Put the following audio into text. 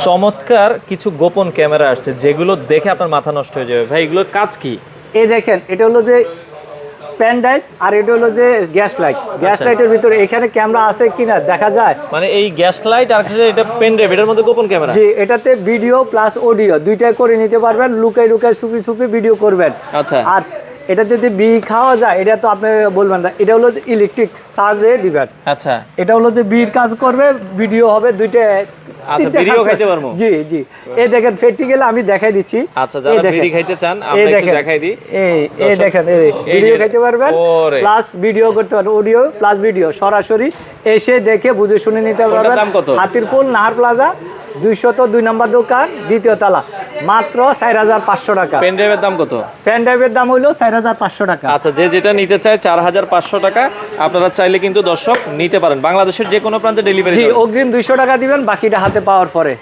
চমৎকার কিছু গোপন ক্যামেরা আসছে যেগুলো দেখে আপনার মাথা নষ্ট হয়ে যাবে। ভাই এগুলোর কাজ কি? এই দেখেন, এটা হলো যে পেন ড্রাইভ, আর এটা হলো যে গ্যাস লাইট। গ্যাস লাইটের ভিতরে এখানে ক্যামেরা আছে কিনা দেখা যায়। মানে এই গ্যাস লাইট আর এটা পেন ড্রাইভ, এটার মধ্যে গোপন ক্যামেরা। জি, এটাতে ভিডিও প্লাস অডিও দুইটাই করে নিতে পারবেন। লুকাই লুকাই চুপি চুপি ভিডিও করবেন। আচ্ছা। আর এটা যদি বি খাওয়া যায়, এটা তো আপনি বলবেন না, এটা হলো ইলেকট্রিক চার্জে দিবেন। আচ্ছা এটা হলো যে বির কাজ করবে, ভিডিও হবে দুইটা। আচ্ছা, ভিডিও খাইতে পারবো। জি জি, এই দেখেন প্র্যাকটিক্যালি আমি দেখাই দিচ্ছি। আচ্ছা, যারা বিড়ি খাইতে চান আমরা একটু দেখাই দিই। এই দেখেন, এই ভিডিও খাইতে পারবেন প্লাস ভিডিও করতে পারবেন, অডিও প্লাস ভিডিও সরাসরি এসে দেখে বুঝে শুনে নিতে পারবেন। দাম কত? হাতিরপুল নাহার প্লাজা 202 নম্বর দোকান, দ্বিতীয় তলা, মাত্র 4500 টাকা। পেন ড্রাইভের দাম কত? পেন ড্রাইভের দাম হইলো 4500 টাকা। আচ্ছা, যে যেটা নিতে চায় 4500 টাকা। আপনারা চাইলে কিন্তু দর্শক নিতে পারেন, বাংলাদেশের যে কোনো প্রান্তে ডেলিভারি। জি, অগ্রিম 200 টাকা দিবেন, বাকিটা হাতে পাওয়ার পরে।